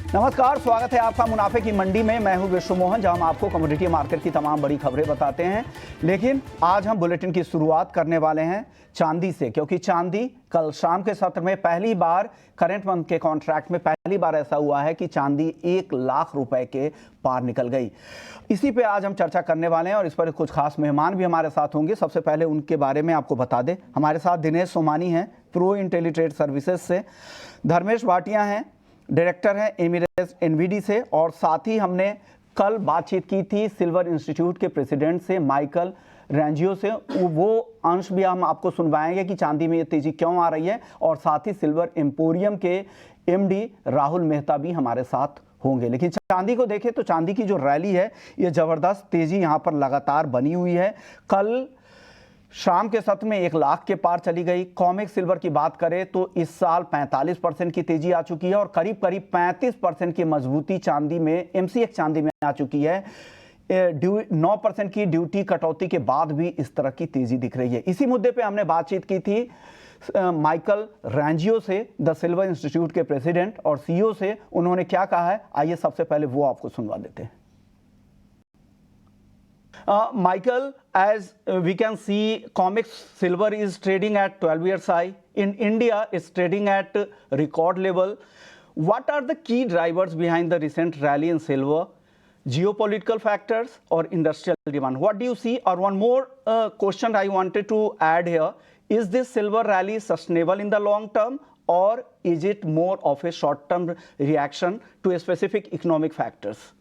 नमस्कार, स्वागत है आपका मुनाफे की मंडी में। मैं हूं विश्व मोहन, जहां हम आपको कमोडिटी मार्केट की तमाम बड़ी खबरें बताते हैं। लेकिन आज हम बुलेटिन की शुरुआत करने वाले हैं चांदी से, क्योंकि चांदी कल शाम के सत्र में पहली बार करंट मंथ के कॉन्ट्रैक्ट में पहली बार ऐसा हुआ है कि चांदी 1 लाख रुपए के पार निकल गई। इसी पे आज हम चर्चा करने वाले हैं और इस पर कुछ खास मेहमान भी हमारे साथ होंगे। सबसे पहले उनके बारे में आपको बता दें, हमारे साथ दिनेश सोमानी हैं प्रो इंटेलीट्रेड सर्विसेज से, धर्मेश भाटिया हैं डायरेक्टर हैं एमिरेट्स एनवीडी से, और साथ ही हमने कल बातचीत की थी सिल्वर इंस्टीट्यूट के प्रेसिडेंट से माइकल रैंजियो से। वो अंश भी हम आपको सुनवाएंगे कि चांदी में ये तेजी क्यों आ रही है, और साथ ही सिल्वर एम्पोरियम के एमडी राहुल मेहता भी हमारे साथ होंगे। लेकिन चांदी को देखें तो चांदी की जो रैली है ये जबरदस्त तेजी यहाँ पर लगातार बनी हुई है। कल शाम के सत्र में 1 लाख के पार चली गई। कॉमेक्स सिल्वर की बात करें तो इस साल 45% की तेजी आ चुकी है और करीब 35% की मजबूती चांदी में, एमसीएक्स चांदी में आ चुकी है। 9% की ड्यूटी कटौती के बाद भी इस तरह की तेजी दिख रही है। इसी मुद्दे पे हमने बातचीत की थी माइकल रैंजियो से, द सिल्वर इंस्टीट्यूट के प्रेसिडेंट और सीईओ से। उन्होंने क्या कहा है, आइए सबसे पहले वो आपको सुनवा देते हैं। Michael, as we can see, COMEX silver is trading at 12-year high. In India, it's trading at record level. What are the key drivers behind the recent rally in silver? Geopolitical factors or industrial demand? What do you see? Or one more question I wanted to add here. Is this silver rally sustainable in the long term, or is it more of a short-term reaction to a specific economic factors?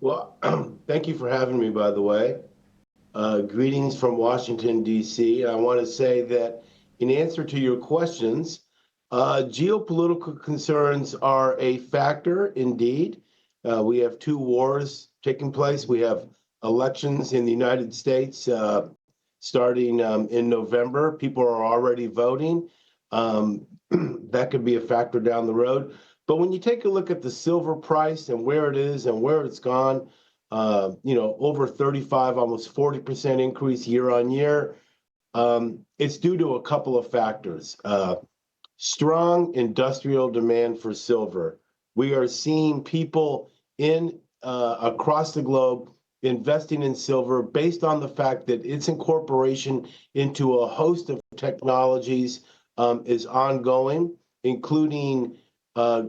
Well, thank you for having me, by the way. Greetings from Washington, D.C. I want to say that in answer to your questions, geopolitical concerns are a factor indeed. We have 2 wars taking place. We have elections in the United States starting in November. People are already voting. That could be a factor down the road. But when you take a look at the silver price and where it is and where it's gone, over 35, almost 40% increase year on year, it's due to a couple of factors. Strong industrial demand for silver. We are seeing people across the globe investing in silver based on the fact that its incorporation into a host of technologies is ongoing, including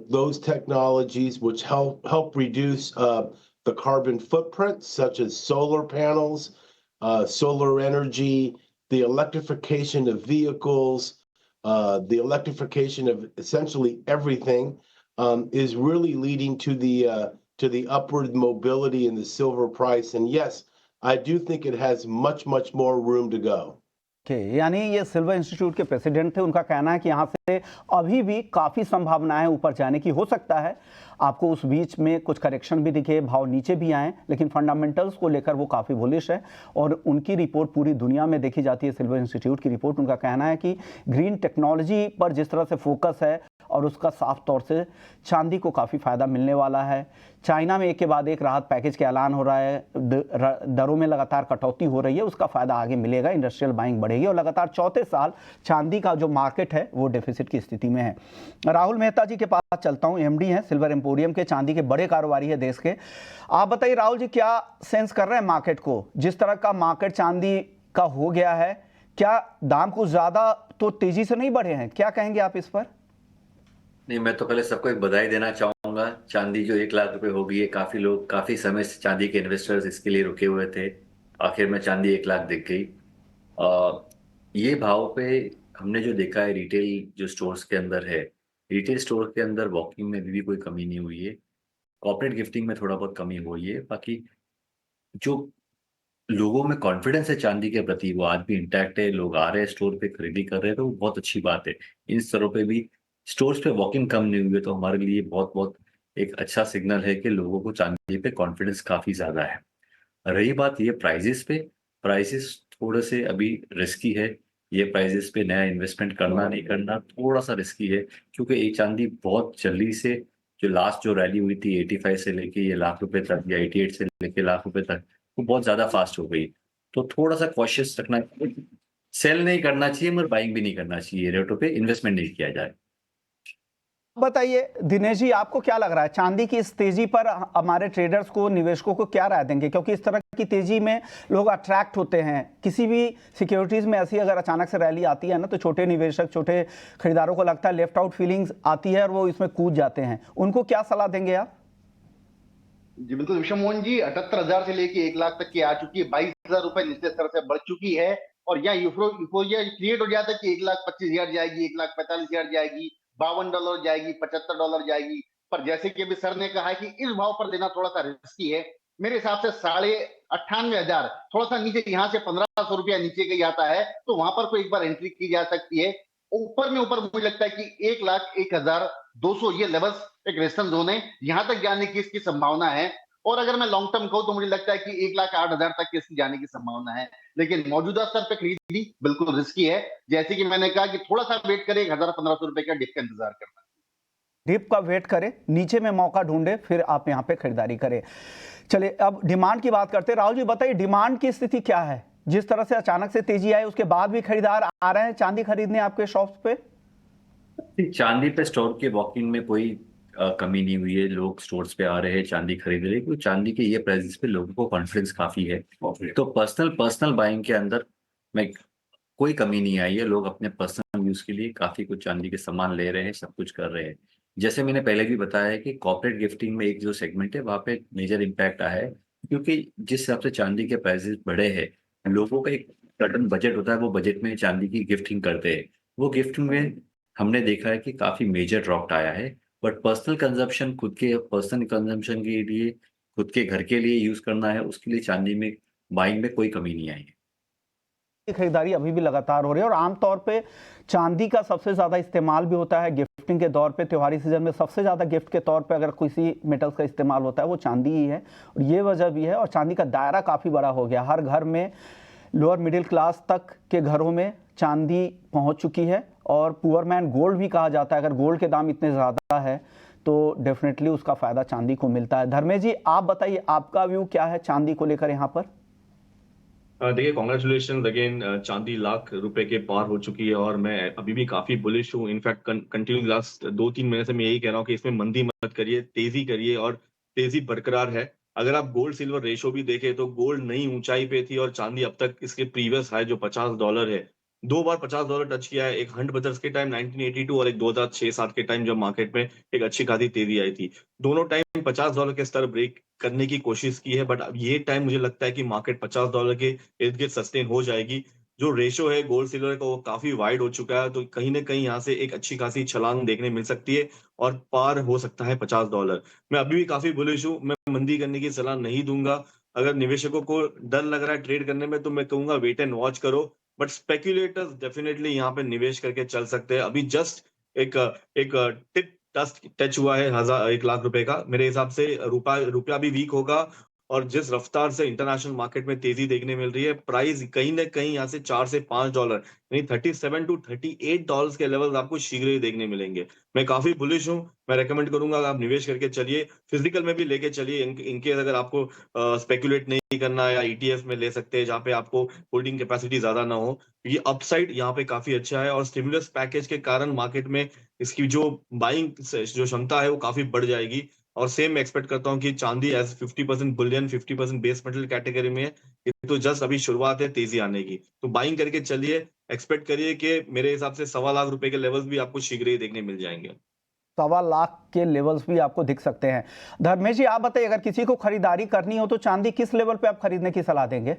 those technologies which help reduce the carbon footprint, such as solar panels, solar energy, the electrification of vehicles, the electrification of essentially everything, is really leading to the upward mobility in the silver price. And yes, I do think it has much more room to go. यानी ये silver institute के president थे। उनका कहना है कि यहाँ से अभी भी काफ़ी संभावनाएं ऊपर जाने की। हो सकता है आपको उस बीच में कुछ करेक्शन भी दिखे, भाव नीचे भी आए, लेकिन फंडामेंटल्स को लेकर वो काफ़ी बुलिश है। और उनकी रिपोर्ट पूरी दुनिया में देखी जाती है, सिल्वर इंस्टीट्यूट की रिपोर्ट। उनका कहना है कि ग्रीन टेक्नोलॉजी पर जिस तरह से फोकस है और उसका साफ तौर से चांदी को काफ़ी फ़ायदा मिलने वाला है। चाइना में एक के बाद एक राहत पैकेज के ऐलान हो रहा है, दरों में लगातार कटौती हो रही है, उसका फ़ायदा आगे मिलेगा, इंडस्ट्रियल बाइंग बढ़ेगी और लगातार चौथे साल चांदी का जो मार्केट है वो डेफिसिट की स्थिति में है। राहुल मेहता जी के पास चलता हूँ, एमडी हैं सिल्वर एम्पोरियम के, चांदी के बड़े कारोबारी है देश के। आप बताइए राहुल जी, क्या सेंस कर रहे हैं मार्केट को? जिस तरह का मार्केट चांदी का हो गया है, क्या दाम कुछ ज़्यादा तो तेज़ी से नहीं बढ़े हैं? क्या कहेंगे आप इस पर? नहीं, मैं तो पहले सबको एक बधाई देना चाहूंगा। चांदी जो 1 लाख रुपए हो गई है, काफी लोग काफी समय से, चांदी के इन्वेस्टर्स इसके लिए रुके हुए थे। आखिर में चांदी 1 लाख दिख गई। ये भाव पे हमने जो देखा है रिटेल जो स्टोर्स के अंदर है, रिटेल स्टोर के अंदर वॉकिंग में भी कोई कमी नहीं हुई है। कॉर्पोरेट गिफ्टिंग में थोड़ा बहुत कमी हुई है। बाकी जो लोगों में कॉन्फिडेंस है चांदी के प्रति, वो आज भी इंटैक्ट है। लोग आ रहे हैं स्टोर पे, खरीदी कर रहे हैं, तो वो बहुत अच्छी बात है। इन स्तरों पे भी स्टोर्स पे वॉकिंग कम नहीं हुई है, तो हमारे लिए बहुत एक अच्छा सिग्नल है कि लोगों को चांदी पे कॉन्फिडेंस काफी ज्यादा है। रही बात ये प्राइजेस पे, प्राइसेस थोड़े से अभी रिस्की है। ये प्राइजेस पे नया इन्वेस्टमेंट करना नहीं करना थोड़ा सा रिस्की है, क्योंकि एक चांदी बहुत जल्दी से, जो लास्ट जो रैली हुई थी 85 से लेके ये लाख रुपए तक, या 88 से लेके लाख रुपए तक, वो बहुत ज्यादा फास्ट हो गई। तो थोड़ा सा कॉशियस रखना, सेल नहीं करना चाहिए मगर बाइंग भी नहीं करना चाहिए, रेटों पे इन्वेस्टमेंट नहीं किया जाए। बताइए दिनेश जी, आपको क्या लग रहा है चांदी की इस तेजी पर हमारे ट्रेडर्स को, निवेशकों को क्या राय देंगे? क्योंकि इस तरह की तेजी में लोग अट्रैक्ट होते हैं। किसी भी सिक्योरिटीज में ऐसी अगर अचानक से रैली आती है ना, तो छोटे निवेशक, छोटे खरीदारों को लगता है, लेफ्ट आउट फीलिंग्स आती है और वो इसमें कूद जाते हैं। उनको क्या सलाह देंगे आप? जी बिल्कुल विश्व मोहन जी, 78,000 से लेके 1 लाख तक की आ चुकी है, 22,000 रुपए निचले स्तर से बढ़ चुकी है। और यहाँ यूफोरिया क्रिएट हो जाता है कि 1,25,000 जाएगी, 1,45,000 जाएगी, $52 जाएगी, $75 जाएगी। पर जैसे कि अभी सर ने कहा है कि इस भाव पर लेना थोड़ा सा रिस्की है। मेरे हिसाब से 98,500, थोड़ा सा नीचे, यहाँ से 1,500 रुपया नीचे कहीं आता है तो वहां पर कोई एक बार एंट्री की जा सकती है। ऊपर में ऊपर मुझे लगता है कि 1,01,200 ये लेवल्स एक रेजिस्टेंस जोन है, यहां तक जाने की इसकी संभावना है। और अगर मैं लॉन्ग टर्म कहूं तो मुझे लगता है कि 1,08,000 तक इसकी जाने की संभावना है। लेकिन मौजूदा स्तर पे खरीदी बिल्कुल रिस्की है। जैसे कि मैंने कहा कि थोड़ा सा वेट करें, 1,000-1,500 रुपए का डिप का इंतजार करना। डिप का वेट करें, नीचे में मौका ढूंढे, फिर आप यहाँ पे खरीदारी करें। चलिए अब डिमांड की बात करते हैं। राहुल जी बताइए, डिमांड की स्थिति क्या है? जिस तरह से अचानक से तेजी आई, उसके बाद भी खरीदार आ रहे हैं चांदी खरीदने आपके शॉप्स पे? चांदी पे स्टोर के वॉकिंग में कोई कमी नहीं हुई है। लोग स्टोर्स पे आ रहे हैं, चांदी खरीद रहे हैं, क्योंकि चांदी के ये प्राइसेस पे लोगों को कॉन्फिडेंस काफी है। तो पर्सनल बाइंग के अंदर में कोई कमी नहीं आई है। लोग अपने पर्सनल यूज के लिए काफी कुछ चांदी के सामान ले रहे हैं, सब कुछ कर रहे हैं। जैसे मैंने पहले भी बताया है कि कॉर्पोरेट गिफ्टिंग में एक जो सेगमेंट है, वहां पे मेजर इम्पैक्ट आया है, क्योंकि जिस हिसाब से चांदी के प्राइसेस बढ़े हैं, लोगों का एक सर्टन बजट होता है, वो बजट में चांदी की गिफ्टिंग करते हैं। वो गिफ्टिंग में हमने देखा है कि काफी मेजर ड्रॉप आया है। बट पर्सनल कंजम्पशन, खुद के पर्सनल कंजम्पशन के लिए, खुद के घर के लिए यूज करना है, उसके लिए चांदी में बाइंग में कोई कमी नहीं आई है। खरीदारी अभी भी लगातार हो रही है और आमतौर पे चांदी का सबसे ज्यादा इस्तेमाल भी होता है गिफ्टिंग के दौर पे। त्योहारी सीजन में सबसे ज्यादा गिफ्ट के तौर पे अगर किसी मेटल्स का इस्तेमाल होता है, वो चांदी ही है। और ये वजह भी है, और चांदी का दायरा काफी बड़ा हो गया। हर घर में, लोअर मिडिल क्लास तक के घरों में चांदी पहुंच चुकी है। और पुअर मैन गोल्ड भी कहा जाता है। अगर गोल्ड के दाम इतने ज्यादा है तो डेफिनेटली उसका फायदा चांदी को मिलता है। धर्मेश जी आप बताइए, आपका व्यू क्या है चांदी को लेकर यहाँ पर? देखिए, कॉन्ग्रेचुलेशन अगेन। चांदी ₹1,00,000 के पार हो चुकी है और मैं अभी भी काफी बुलिश हूँ। इनफैक्ट कंटिन्यू लास्ट 2-3 महीने से मैं यही कह रहा हूँ कि इसमें मंदी मत करिए, तेजी करिए, और तेजी बरकरार है। अगर आप गोल्ड सिल्वर रेशो भी देखें तो गोल्ड नई ऊंचाई पे थी और चांदी अब तक इसके प्रीवियस हाई जो $50 है, 2 बार $50 टच किया है। एक हंट ब्रदर्स के टाइम 1982 और एक 2006-7 के टाइम जब मार्केट में एक अच्छी खासी तेजी आई थी। दोनों टाइम $50 के स्तर ब्रेक करने की कोशिश की है, बट अब ये टाइम मुझे लगता है कि मार्केट $50 के इर्द गिर्द सस्टेन हो जाएगी। जो रेशो है गोल्ड सिल्वर का वो काफी वाइड हो चुका है, तो कहीं ना कहीं यहाँ से एक अच्छी खासी छलांग देखने मिल सकती है और पार हो सकता है $50। मैं अभी भी काफी बुलिश हूँ। मैं मंदी करने की सलाह नहीं दूंगा। अगर निवेशकों को डर लग रहा है ट्रेड करने में तो मैं कहूंगा वेट एंड वॉच करो। बट स्पेक्यूलेटर्स डेफिनेटली यहाँ पे निवेश करके चल सकते हैं। अभी जस्ट एक एक टिप टच हुआ है 1,00,000 का। मेरे हिसाब से रुपया भी वीक होगा और जिस रफ्तार से इंटरनेशनल मार्केट में तेजी देखने मिल रही है, प्राइस कहीं ना कहीं यहाँ से $4 से $5 यानी $37 to $38 के लेवल आपको शीघ्र ही देखने मिलेंगे। मैं काफी बुलिश हूँ। मैं रेकमेंड करूंगा आप निवेश करके चलिए, फिजिकल में भी लेके चलिए। इनकेस अगर आपको स्पेकुलेट नहीं करना है, या ईटीएफ में ले सकते हैं जहाँ पे आपको होल्डिंग कैपेसिटी ज्यादा ना हो। ये अपसाइड यहाँ पे काफी अच्छा है और स्टिमुलस पैकेज के कारण मार्केट में इसकी जो बाइंग जो क्षमता है वो काफी बढ़ जाएगी। और सेम मैं एक्सपेक्ट करता हूँ कि चांदी as 50% bullion, 50% base metal category में है। ये तो जस्ट अभी शुरुआत है तेजी आने की, तो बाइंग करके चलिए। एक्सपेक्ट करिए कि मेरे हिसाब से ₹1,25,000 के लेवल्स भी आपको शीघ्र ही देखने मिल जाएंगे। 1,25,000 के लेवल्स भी आपको दिख सकते हैं। धर्मेश जी आप बताइए, अगर किसी को खरीदारी करनी हो तो चांदी किस लेवल पे आप खरीदने की सलाह देंगे?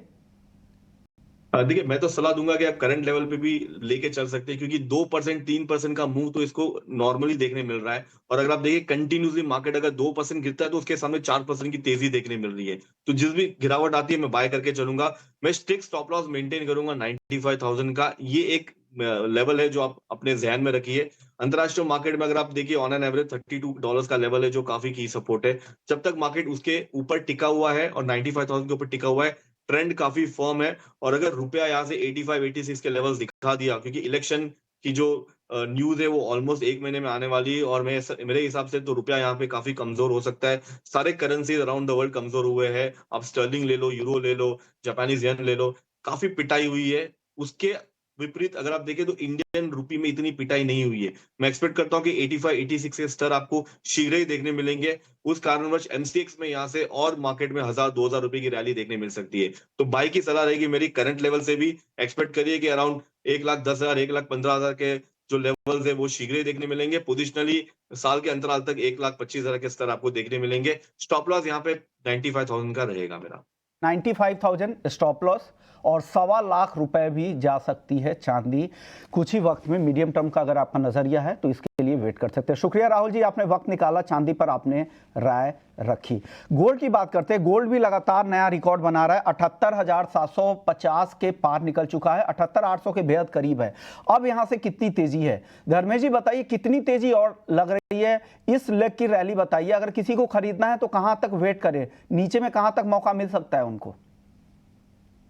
देखिए, मैं तो सलाह दूंगा कि आप करंट लेवल पे भी लेके चल सकते हैं, क्योंकि 2% 3% का मूव तो इसको नॉर्मली देखने मिल रहा है। और अगर आप देखिए कंटिन्यूसली मार्केट अगर 2% गिरता है तो उसके सामने 4% की तेजी देखने मिल रही है। तो जिस भी गिरावट आती है मैं बाय करके चलूंगा। मैं स्ट्रिक्ट स्टॉप लॉस मेंटेन करूंगा 95,000 का। ये एक लेवल है जो आप अपने जहन में रखिए। अंतरराष्ट्रीय मार्केट में अगर आप देखिए ऑन एन एवरेज $32 का लेवल है जो काफी की सपोर्ट है। जब तक मार्केट उसके ऊपर टिका हुआ है और 95,000 के ऊपर टिका हुआ है, ट्रेंड काफी फर्म है। और अगर रुपया यहाँ से 85-86 के लेवल्स दिखा दिया, क्योंकि इलेक्शन की जो न्यूज है वो ऑलमोस्ट 1 महीने में आने वाली है, और मेरे हिसाब से तो रुपया यहाँ पे काफी कमजोर हो सकता है। सारे करेंसीज अराउंड द वर्ल्ड कमजोर हुए हैं। आप स्टर्लिंग ले लो, यूरो ले लो, जापानीज येन ले लो, काफी पिटाई हुई है। उसके विपरीत अगर आप देखें तो इंडियन रुपी में इतनी पिटाई नहीं हुई है। मैं एक्सपेक्ट करता हूँ कि 85-86 के स्तर आपको शीघ्र ही देखने मिलेंगे। उस कारणवश एमसीएक्स में यहाँ से और मार्केट में 1000-2000 रुपए की रैली देखने मिल सकती है। तो बाई की सलाह रहेगी मेरी, करंट लेवल से भी एक्सपेक्ट करिए कि अराउंड 1,10,000 1,15,000 के जो लेवल्स है वो शीघ्र ही देखने मिलेंगे। पोजिशनली साल के अंतराल तक 1,25,000 के स्तर आपको देखने मिलेंगे। स्टॉप लॉस यहाँ पे 95,000 का रहेगा मेरा। 95,000 स्टॉप लॉस और 1,25,000 रुपए भी जा सकती है चांदी कुछ ही वक्त में। मीडियम टर्म का अगर आपका नजरिया है तो इसके लिए वेट कर सकते हैं। शुक्रिया राहुल जी, आपने वक्त निकाला, चांदी पर आपने राय रखी। गोल्ड की बात करते हैं। गोल्ड भी लगातार नया रिकॉर्ड बना रहा है, 78,750 के पार निकल चुका है, 78,800 के बेहद करीब है। अब यहां से कितनी तेजी है? धर्मेश जी बताइए, कितनी तेजी और लग रही है? इस लेग की रैली बताइए, अगर किसी को खरीदना है तो कहां तक वेट करे, नीचे में कहां तक मौका मिल सकता है उनको?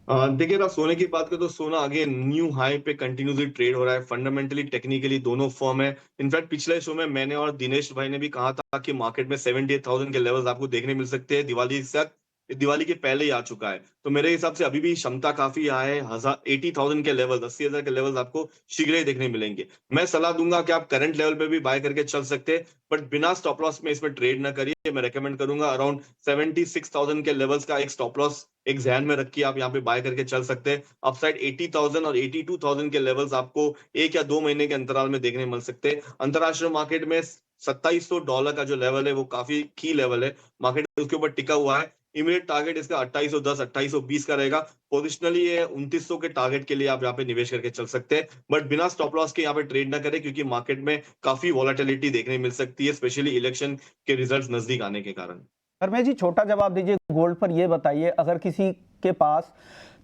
देखिए, अगर सोने की बात करें तो सोना अगेन न्यू हाई पे कंटिन्यूसली ट्रेड हो रहा है। फंडामेंटली टेक्निकली दोनों फॉर्म है। इनफैक्ट पिछले शो में मैंने और दिनेश भाई ने भी कहा था कि मार्केट में 78,000 के लेवल्स आपको देखने मिल सकते हैं। दिवाली के पहले ही आ चुका है, तो मेरे हिसाब से अभी भी क्षमता काफी है। 80,000 के लेवल, 80,000 के लेवल्स आपको शीघ्र ही देखने मिलेंगे। मैं सलाह दूंगा कि आप करंट लेवल पे भी बाय करके चल सकते हैं, बट बिना स्टॉप लॉस में इसमें ट्रेड ना करिए। मैं रेकमेंड करूंगा अराउंड 76,000 के लेवल्स का एक स्टॉप लॉस एक ध्यान में रखिए, आप यहाँ पे बाय करके चल सकते हैं। अपसाइड 80,000 और 82,000 के लेवल्स आपको 1 या 2 महीने के अंतराल में देखने मिल सकते हैं। अंतरराष्ट्रीय मार्केट में $2,700 का जो लेवल है वो काफी की लेवल है, मार्केट उसके ऊपर टिका हुआ है। इमीडिएट टारगेट इसका 2810 2820 का रहेगा। पोजिशनली ये 2900 के टारगेट के लिए आप यहाँ पे निवेश करके चल सकते हैं, बट बिना स्टॉप लॉस के यहाँ पे ट्रेड ना करें, क्योंकि मार्केट में काफी वॉलेटिलिटी देखने मिल सकती है, स्पेशली इलेक्शन के रिजल्ट्स नजदीक आने के कारण। धर्मेश जी, छोटा जवाब दीजिए गोल्ड पर। यह बताइए, अगर किसी के पास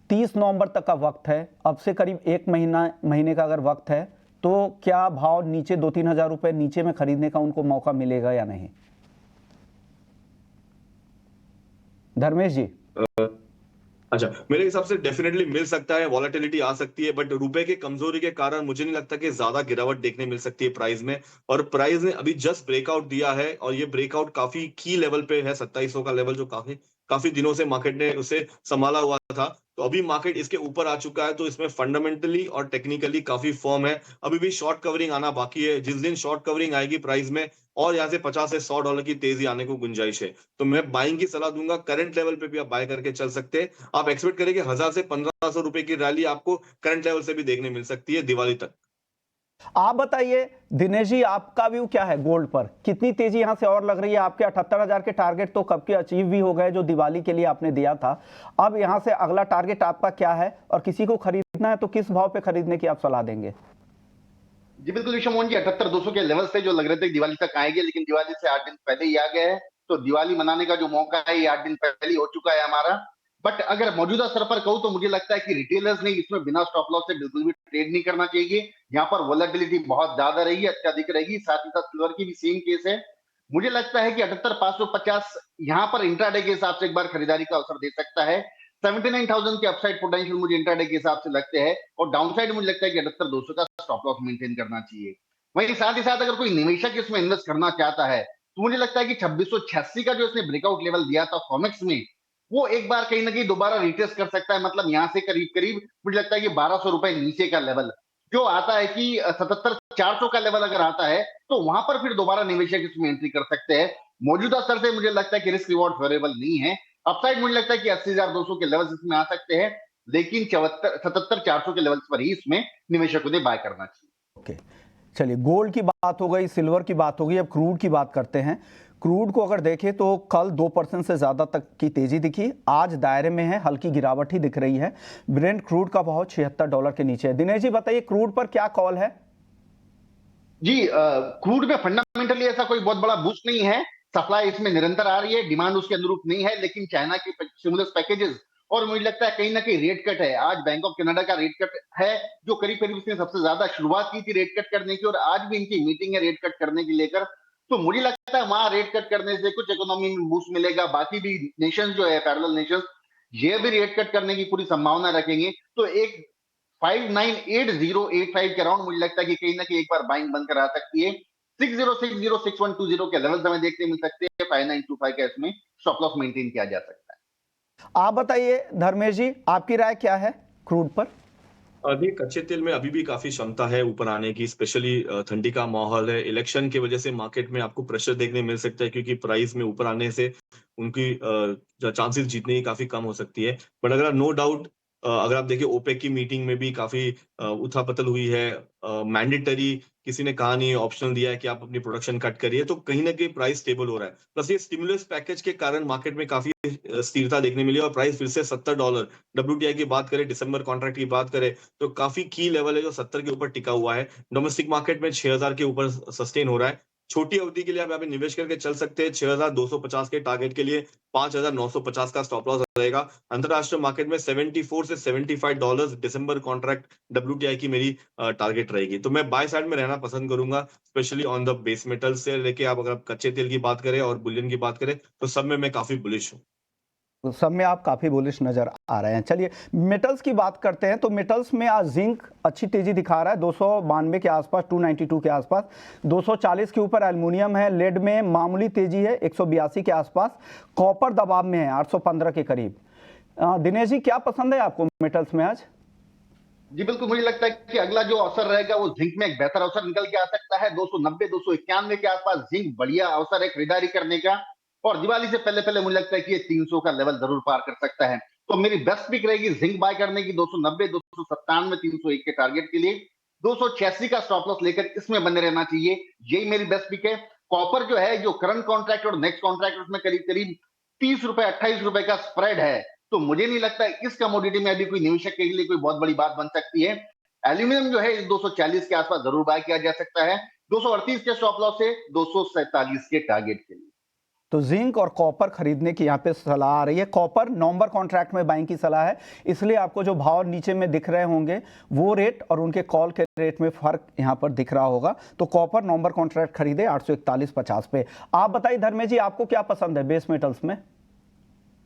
30 नवंबर तक का वक्त है, अब से करीब एक महीने का अगर वक्त है, तो क्या भाव नीचे 2-3 हजार रुपए नीचे में खरीदने का उनको मौका मिलेगा या नहीं? धर्मेश जी। अच्छा, मेरे हिसाब से डेफिनेटली मिल सकता है, वॉलेटिलिटी आ सकती है, बट रुपए के कमजोरी के कारण मुझे नहीं लगता कि ज्यादा गिरावट देखने मिल सकती है प्राइस में। और प्राइस ने अभी जस्ट ब्रेकआउट दिया है, और ये ब्रेकआउट काफी की लेवल पे है, 2700 का लेवल, जो काफी दिनों से मार्केट ने उसे संभाला हुआ था। तो अभी मार्केट इसके ऊपर आ चुका है, तो इसमें फंडामेंटली और टेक्निकली काफी फॉर्म है। अभी भी शॉर्ट कवरिंग आना बाकी है। जिस दिन शॉर्ट कवरिंग आएगी प्राइस में, और यहाँ से 50 से $100 की तेजी आने को गुंजाइश है। तो मैं बाइंग की सलाह दूंगा, करंट लेवल पे भी आप बाय करके चल सकते हैं। आप एक्सपेक्ट करें कि 1000 से 1500 रुपए की रैली आपको करंट लेवल से भी देखने मिल सकती है दिवाली तक। आप बताइए दिनेश जी, आपका व्यू क्या है गोल्ड पर? कितनी तेजी यहां से और लग रही है? आपके 78,000 के टारगेट तो कब के अचीव भी हो गए, जो दिवाली के लिए आपने दिया था। अब यहां से अगला टारगेट आपका क्या है, और किसी को खरीदना है तो किस भाव पे खरीदने की आप सलाह देंगे? जी बिल्कुल विश्व मोहन जी, 78-200 के लेवल से जो लग रहे थे दिवाली तक आएंगे, लेकिन दिवाली से 8 दिन पहले ही आ गए हैं। तो दिवाली मनाने का जो मौका है ये 8 दिन पहले ही हो चुका है हमारा। बट अगर मौजूदा स्तर पर कहूं तो मुझे लगता है कि रिटेलर्स ने इसमें बिना स्टॉप लॉस से बिल्कुल भी ट्रेड नहीं करना चाहिए। यहाँ पर वोलेटिलिटी बहुत ज्यादा रहेगी, अत्यधिक रहेगी। साथ ही साथ सिल्वर की भी सेम केस है। मुझे लगता है कि 78,550 यहाँ पर इंट्राडे के हिसाब से एक बार खरीदारी का अवसर दे सकता है। 79,000 के अपसाइड पोटेंशियल मुझे इंट्राडे के हिसाब से लगते हैं, और डाउनसाइड मुझे लगता है कि 78,200 का स्टॉप लॉस मेंटेन करना चाहिए। वहीं साथ ही साथ अगर कोई निवेशक इसमें इन्वेस्ट करना चाहता है, तो मुझे लगता है कि 2686 का जो इसने ब्रेकआउट लेवल दिया था फॉर्मेक्स में, वो एक बार कहीं ना कहीं दोबारा रिटेस्ट कर सकता है। मतलब यहाँ से करीब करीब मुझे लगता है कि 1200 रुपए नीचे का लेवल जो आता है कि 77,400 का लेवल अगर आता है, तो वहां पर फिर दोबारा निवेशक इसमें एंट्री कर सकते हैं। मौजूदा स्तर से मुझे लगता है कि रिस्क रिवॉर्ड फेवरेबल नहीं है। अपसाइड मुझे लगता है कि 80,200 के लेवल्स इसमें आ सकते हैं, लेकिन 77,400 के लेवल्स पर ही इसमें निवेशकों ने बाय करना चाहिए। ओके, चलिए, गोल्ड की बात हो गई, सिल्वर की बात हो गई, अब क्रूड की बात करते हैं। क्रूड को अगर देखें तो कल 2% से ज्यादा तक की तेजी दिखी, आज दायरे में है, हल्की गिरावट ही दिख रही है। ब्रेंट क्रूड का भाव $76 के नीचे है। दिनेश जी बताइए, क्रूड पर क्या कॉल है? जी, क्रूड में फंडामेंटली ऐसा कोई बहुत बड़ा बूस्ट नहीं है। सप्लाई इसमें निरंतर आ रही है, डिमांड उसके अनुरूप नहीं है, लेकिन चाइना के स्टिमुलस पैकेजेस और मुझे लगता है कहीं ना कहीं रेट कट है। आज बैंक ऑफ कनाडा का रेट कट है, जो करीब करीब उसने सबसे ज्यादा शुरुआत की थी रेट कट करने की, और आज भी इनकी मीटिंग है रेट कट करने की लेकर। तो मुझे लगता है वहां रेट कट करने से कुछ इकोनॉमी में बूस्ट मिलेगा। बाकी भी नेशन जो है, पैरेलल नेशन, ये भी रेट कट करने की पूरी संभावना रखेंगे। तो एक 598085 के अराउंड मुझे लगता है कि कहीं ना कहीं एक बार बाइंग बनकर आ सकती है। 60606120 के लेवल्स हमें देखने मिल सकते हैं। 5925 का इसमें स्टॉप लॉस मेंटेन किया जा सकता है। आप बताइए धर्मेश जी, आपकी राय क्या है क्रूड पर? देखिए कच्चे तेल में अभी भी काफी क्षमता है ऊपर आने की, स्पेशली ठंडी का माहौल है, इलेक्शन की वजह से मार्केट में आपको प्रेशर देखने मिल सकता है, क्योंकि प्राइस में ऊपर आने से उनकी चांसेस जीतने की काफी कम हो सकती है। बट अगर नो डाउट अगर आप देखिए ओपेक की मीटिंग में भी काफी उथल-पुथल हुई है। मैंडेटरी किसी ने कहा नहीं है, ऑप्शनल दिया है कि आप अपनी प्रोडक्शन कट करिए, तो कहीं न कहीं प्राइस स्टेबल हो रहा है। प्लस ये स्टिमुलस पैकेज के कारण मार्केट में काफी स्थिरता देखने मिली और प्राइस फिर से $70 डब्ल्यूटीआई की बात करें, दिसंबर कॉन्ट्रैक्ट की बात करें, तो काफी की लेवल है जो 70 के ऊपर टिका हुआ है। डोमेस्टिक मार्केट में 6000 के ऊपर सस्टेन हो रहा है। छोटी अवधि के लिए आप यहाँ पे निवेश करके चल सकते हैं। 6250 के टारगेट के लिए 5950 का स्टॉप लॉस रहेगा। अंतरराष्ट्रीय मार्केट में 74 से $75 दिसंबर कॉन्ट्रैक्ट डब्ल्यूटीआई की मेरी टारगेट रहेगी। तो मैं बाय साइड में रहना पसंद करूंगा, specially on the base metal से लेके आप अगर आप कच्चे तेल की बात करें और बुलियन की बात करें, तो सब में मैं काफी बुलिश हूँ। सब में आप काफ़ी बुलिश नज़र आ रहे हैं। चलिए मेटल्स की बात करते हैं। तो मेटल्स में आज जिंक अच्छी तेज़ी दिखा रहा है 292 के आसपास, 292 के आसपास, 240 के ऊपर एल्युमिनियम है। लेड में मामूली तेज़ी है 182 के आसपास। कॉपर दबाव में है 815 के करीब। दिनेश जी क्या पसंद है आपको मेटल्स में आज? जी बिल्कुल, मुझे लगता है कि अगला जो अवसर रहेगा वो जिंक में एक बेहतर अवसर निकल के आ सकता है। 290 291 के आसपास जिंक बढ़िया अवसर है खरीदारी करने का, और दिवाली से पहले पहले मुझे लगता है कि ये 300 का लेवल जरूर पार कर सकता है। तो मेरी बेस्ट पिक रहेगी जिंक बाय करने की 290 297 301 के टारगेट के लिए। 286 का स्टॉप लॉस लेकर इसमें बने रहना चाहिए, यही मेरी बेस्ट पिक है। कॉपर जो है, जो करंट कॉन्ट्रैक्ट और नेक्स्ट कॉन्ट्रैक्ट, उसमें करीब करीब 30 रुपए 28 रुपए का स्प्रेड है, तो मुझे नहीं लगता इस कमोडिटी में अभी कोई निवेशक के लिए कोई बहुत बड़ी बात बन सकती है। एल्यूमिनियम जो है इस 240 के आसपास जरूर बाय किया जा सकता है, 238 के स्टॉप लॉस से 247 के टारगेट के लिए। तो जिंक और कॉपर खरीदने की यहाँ पे सलाह आ रही है। कॉपर नवंबर कॉन्ट्रैक्ट में बाइंग की सलाह है, इसलिए आपको जो भाव नीचे में दिख रहे होंगे वो रेट और उनके कॉल के रेट में फर्क यहाँ पर दिख रहा होगा। तो कॉपर नवंबर कॉन्ट्रैक्ट खरीदे 841.50 पे। आप बताइए धर्मेश जी, आपको क्या पसंद है बेस मेटल्स में?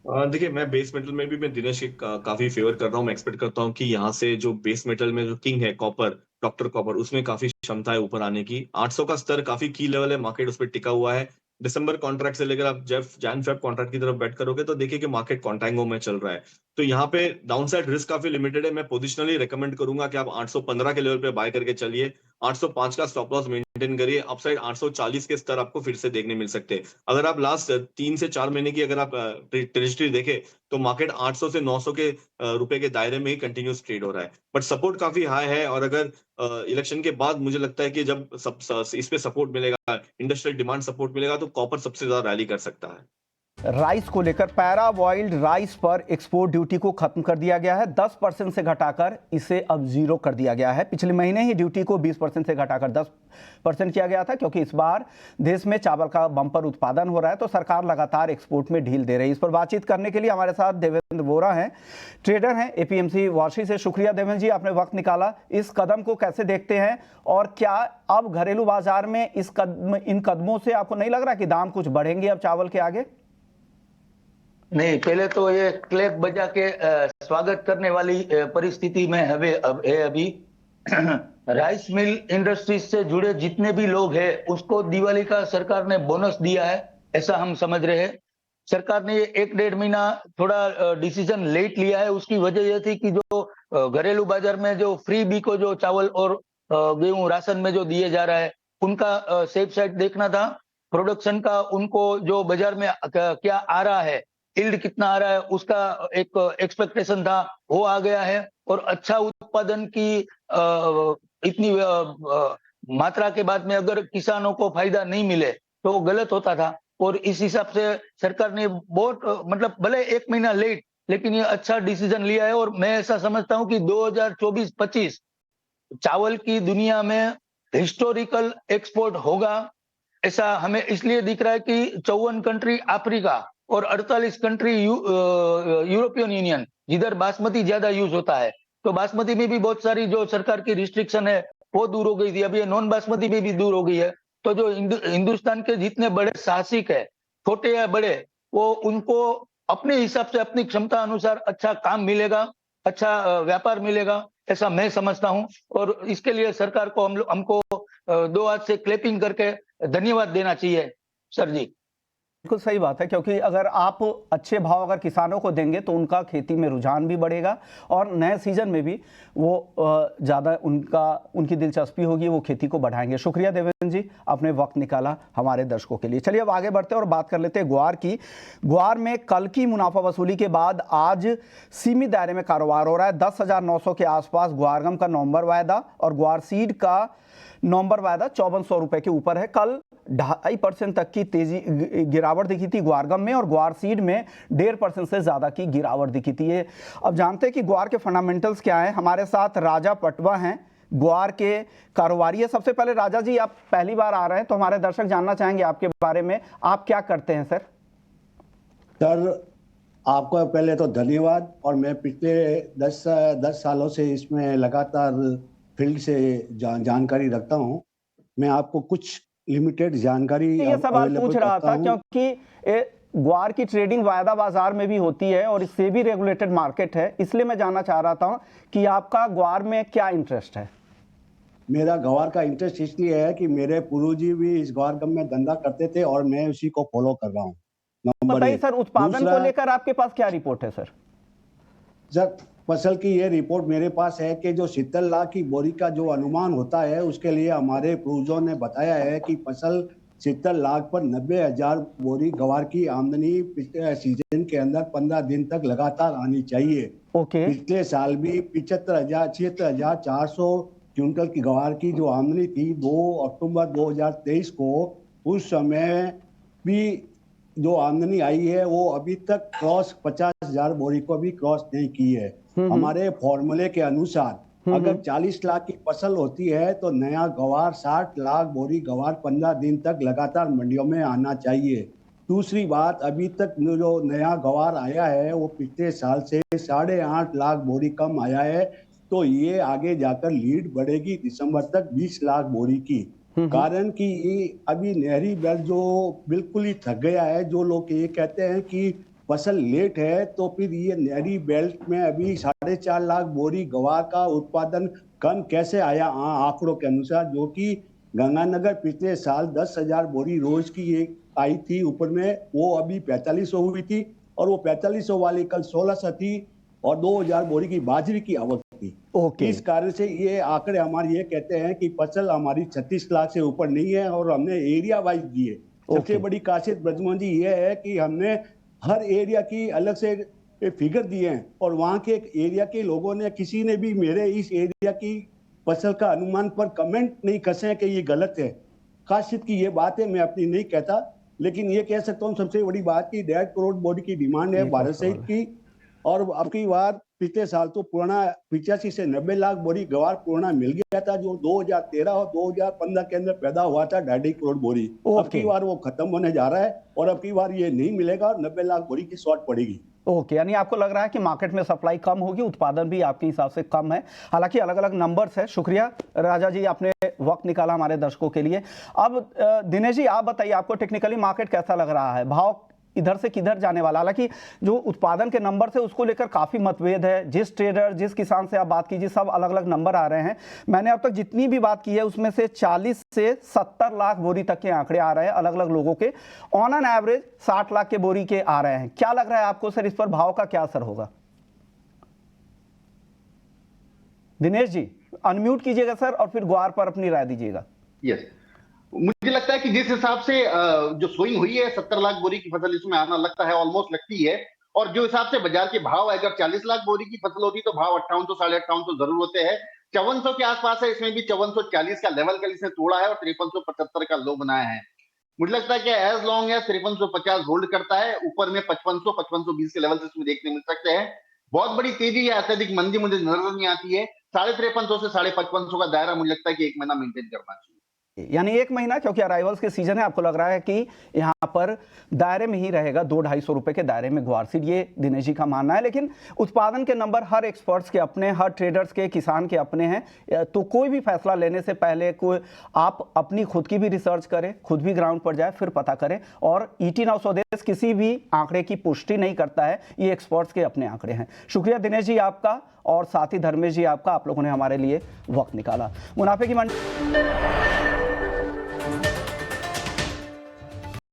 देखिए मैं बेस मेटल में भी मैं दिनेश के काफी फेवर कर रहा हूँ। मैं एक्सपेक्ट करता हूँ कि यहाँ से जो बेस मेटल में जो किंग है कॉपर, डॉक्टर कॉपर, उसमें काफी क्षमता है ऊपर आने की। 800 का स्तर काफी की लेवल है, मार्केट उस पर टिका हुआ है। दिसंबर कॉन्ट्रैक्ट से लेकर आप जब जैन फेब कॉन्ट्रैक्ट की तरफ बैट करोगे तो देखिए कि मार्केट कॉन्टैंगो में चल रहा है। तो यहाँ पे डाउनसाइड रिस्क काफी लिमिटेड है। मैं पोजिशनली रेकमेंड करूंगा कि आप 815 के लेवल पे बाय करके चलिए। 805 का स्टॉप लॉस मेंटेन करिए। अपसाइड 840 के स्तर आपको फिर से देखने मिल सकते हैं। अगर आप लास्ट 3 से 4 महीने की अगर आप ट्रेजेक्टरी देखें तो मार्केट 800 से 900 के रुपए के दायरे में ही कंटिन्यूस ट्रेड हो रहा है। बट सपोर्ट काफी हाई है, और अगर इलेक्शन के बाद मुझे लगता है कि जब इस पे सपोर्ट मिलेगा, इंडस्ट्रियल डिमांड सपोर्ट मिलेगा, तो कॉपर सबसे ज्यादा रैली कर सकता है। राइस को लेकर पैरा बॉइल्ड राइस पर एक्सपोर्ट ड्यूटी को खत्म कर दिया गया है। 10% से घटाकर इसे अब 0 कर दिया गया है। पिछले महीने ही ड्यूटी को 20% से घटाकर 10% किया गया था, क्योंकि इस बार देश में चावल का बम्पर उत्पादन हो रहा है, तो सरकार लगातार एक्सपोर्ट में ढील दे रही है। इस पर बातचीत करने के लिए हमारे साथ देवेंद्र वोरा हैं, ट्रेडर हैं एपीएमसी वाशी से। शुक्रिया देवेंद्र जी, आपने वक्त निकाला। इस कदम को कैसे देखते हैं, और क्या अब घरेलू बाजार में इन कदमों से आपको नहीं लग रहा कि दाम कुछ बढ़ेंगे अब चावल के आगे? नहीं, पहले तो ये क्लैप बजा के स्वागत करने वाली परिस्थिति में है अभी। राइस मिल इंडस्ट्रीज से जुड़े जितने भी लोग हैं उसको दिवाली का सरकार ने बोनस दिया है, ऐसा हम समझ रहे हैं। सरकार ने 1-1.5 महीना थोड़ा डिसीजन लेट लिया है। उसकी वजह यह थी कि जो घरेलू बाजार में जो फ्री बी को जो चावल और गेहूं राशन में जो दिए जा रहा है उनका सेफ साइड देखना था। प्रोडक्शन का उनको जो बाजार में क्या आ रहा है, यील्ड कितना आ रहा है, उसका एक एक्सपेक्टेशन था, वो आ गया है। और अच्छा उत्पादन की इतनी मात्रा के बाद में अगर किसानों को फायदा नहीं मिले तो वो गलत होता था। और इस हिसाब से सरकार ने बहुत मतलब भले 1 महीना लेट, लेकिन ये अच्छा डिसीजन लिया है। और मैं ऐसा समझता हूं कि 2024-25 चावल की दुनिया में हिस्टोरिकल एक्सपोर्ट होगा, ऐसा हमें इसलिए दिख रहा है कि 54 कंट्री अफ्रीका और 48 कंट्री यूरोपियन यूनियन, जिधर बासमती ज्यादा यूज होता है, तो बासमती में भी बहुत सारी जो सरकार की रिस्ट्रिक्शन है वो दूर हो गई थी। अभी नॉन बासमती में भी दूर हो गई है। तो जो हिंदुस्तान के जितने बड़े साहसिक है, छोटे या बड़े, वो उनको अपने हिसाब से अपनी क्षमता अनुसार अच्छा काम मिलेगा, अच्छा व्यापार मिलेगा, ऐसा मैं समझता हूं। और इसके लिए सरकार को हमको 2 हाथ से क्लैपिंग करके धन्यवाद देना चाहिए सर जी। बिल्कुल सही बात है, क्योंकि अगर आप अच्छे भाव अगर किसानों को देंगे तो उनका खेती में रुझान भी बढ़ेगा और नए सीजन में भी वो ज़्यादा उनकी दिलचस्पी होगी, वो खेती को बढ़ाएंगे। शुक्रिया देवेंद्र जी, आपने वक्त निकाला हमारे दर्शकों के लिए। चलिए अब आगे बढ़ते हैं और बात कर लेते हैं ग्वार की। ग्वार में कल की मुनाफा वसूली के बाद आज सीमित दायरे में कारोबार हो रहा है। 10,900 के आसपास ग्वारगम का नवंबर वायदा और ग्वार सीड का नवंबर वायदा 5400 रुपए के ऊपर है। कल 2.5% तक की तेजी गिरावट दिखी थी ग्वारगम में और ग्वार सीड में 1.5% से ज्यादा की गिरावट दिखी थी। ये अब जानते हैं कि ग्वार के फंडामेंटल्स क्या हैं। हमारे साथ राजा पटवा हैं, ग्वार के कारोबारी है। सबसे पहले राजा जी, आप पहली बार आ रहे हैं तो हमारे दर्शक जानना चाहेंगे आपके बारे में, आप क्या करते हैं सर? सर, आपको पहले तो धन्यवाद। और मैं पिछले 10 सालों से इसमें लगातार फील्ड से जानकारी रखता हूं। मैं आपको कुछ लिमिटेड जानकारी ये सवाल पूछ रहा था क्योंकि ग्वार की ट्रेडिंग वायदा बाजार में भी होती है और इससे भी रेगुलेटेड मार्केट है, इसलिए मैं जानना चाह रहा था कि आपका ग्वार में क्या इंटरेस्ट है? मेरा ग्वार का इंटरेस्ट इसलिए है कि मेरे पूर्वजी भी इस ग्वारगम में धंधा करते थे और मैं उसी को फॉलो कर रहा हूँ। बताइए सर, उत्पादन को लेकर आपके पास क्या रिपोर्ट है सर? सर, फसल की ये रिपोर्ट मेरे पास है कि जो 70 लाख की बोरी का जो अनुमान होता है उसके लिए हमारे पूर्वजों ने बताया है कि फसल 70 लाख पर 90,000 बोरी ग्वार की आमदनी पिछले सीजन के अंदर 15 दिन तक लगातार आनी चाहिए। ओके। पिछले साल भी 76,400 क्विंटल की ग्वार की जो आमदनी थी 2 अक्टूबर 2023 को, उस समय भी जो आमदनी आई है वो अभी तक क्रॉस 50,000 बोरी को भी क्रॉस नहीं की है। हमारे फॉर्मूले के अनुसार अगर 40 लाख की फसल होती है तो नया ग्वार 60 लाख बोरी ग्वार 15 दिन तक लगातार मंडियों में आना चाहिए। दूसरी बात, अभी तक जो नया ग्वार आया है वो पिछले साल से 8.5 लाख बोरी कम आया है, तो ये आगे जाकर लीड बढ़ेगी दिसंबर तक 20 लाख बोरी की। कारण कि अभी नहरी बेल्ट जो बिल्कुल ही थक गया है। जो लोग ये कहते हैं कि फसल लेट है, तो फिर ये नहरी बेल्ट में अभी 4.5 लाख बोरी ग्वार का उत्पादन कम कैसे आया आंकड़ों के अनुसार, जो कि गंगानगर पिछले साल 10,000 बोरी रोज की एक आई थी ऊपर में, वो अभी 4500 हुई थी और वो 4500 वाली कल 1600 थी और 2000 बोरी की बाजरी की आवक थी। इस कारण से ये आंकड़े हमारे ये कहते हैं कि फसल हमारी 36 लाख से ऊपर नहीं है और हमने एरिया वाइज दिए। सबसे बड़ी खासियत ब्रजमोहन जी ये है कि हमने हर एरिया की अलग से फिगर दिए हैं और वहाँ के एरिया के लोगों ने, किसी ने भी मेरे इस एरिया की फसल का अनुमान पर कमेंट नहीं कसे कि ये गलत है। खासियत की ये बात है, मैं अपनी नहीं कहता, लेकिन ये कह सकता हूँ सबसे बड़ी बात की 1.5 करोड़ बोरी की डिमांड है भारत सहित की। और अब की बार पिछले साल तो पुराना 85 से 90 लाख बोरी ग्वार पुराना मिल गया था, जो 2013 और 2015 के अंदर पैदा हुआ था 2.5 करोड़ बोरी। अब की बार वो खत्म होने जा रहा है और अब की बार ये नहीं मिलेगा और 90 लाख बोरी की शॉर्ट पड़ेगी। ओके, यानी आपको लग रहा है कि मार्केट में सप्लाई कम होगी, उत्पादन भी आपके हिसाब से कम है। हालांकि अलग अलग नंबर्स है। शुक्रिया राजा जी, आपने वक्त निकाला हमारे दर्शकों के लिए। अब दिनेश जी, आप बताइए, आपको टेक्निकली मार्केट कैसा लग रहा है? भाव इधर से किधर जाने वाला? हालांकि जो उत्पादन के नंबर से उसको लेकर काफी मतभेद है। जिस ट्रेडर, जिस किसान से आप बात कीजिए, सब अलग अलग नंबर आ रहे हैं। मैंने अब तक जितनी भी बात की है उसमें से 40 से 70 लाख बोरी तक के आंकड़े आ रहे हैं अलग अलग लोगों के। ऑन एन एवरेज 60 लाख के बोरी के आ रहे हैं। क्या लग रहा है आपको सर, इस पर भाव का क्या असर होगा? दिनेश जी अनम्यूट कीजिएगा सर और फिर ग्वार पर अपनी राय दीजिएगा। यस, मुझे लगता है कि जिस हिसाब से जो स्विंग हुई है 70 लाख बोरी की फसल इसमें आना लगता है, ऑलमोस्ट लगती है। और जो हिसाब से बाजार के भाव है, अगर 40 लाख बोरी की फसल होती तो भाव 5800 5850 जरूर होते हैं। 5400 के आसपास है, इसमें भी 5440 का लेवल कल इसने तोड़ा है और 5375 का लो बनाया है। मुझे लगता है कि एज लॉन्ग एज 5350 होल्ड करता है, ऊपर में 5500 5520 के लेवल इसमें देखने मिल सकते हैं। बहुत बड़ी तेजी या अत्यधिक मंदी मुझे नजर नहीं आती है। 5350 से 5550 का दायरा मुझे लगता है कि 1 महीना मेंटेन करना चाहिए। यानी 1 महीना, क्योंकि अराइवल्स के सीजन है, आपको लग रहा है कि यहाँ पर दायरे में ही रहेगा, 200-250 रुपए के दायरे में ग्वार सीड, ये दिनेश जी का मानना है। लेकिन उत्पादन के नंबर हर एक्सपर्ट्स के अपने, हर ट्रेडर्स के, किसान के अपने हैं। तो कोई भी फैसला लेने से पहले आप अपनी खुद की भी रिसर्च करें, खुद भी ग्राउंड पर जाए, फिर पता करें। और ET Now स्वदेश किसी भी आंकड़े की पुष्टि नहीं करता है, ये एक्सपर्ट्स के अपने आंकड़े हैं। शुक्रिया दिनेश जी आपका, और साथ ही धर्मेश जी आपका, आप लोगों ने हमारे लिए वक्त निकाला। मुनाफे की मंडी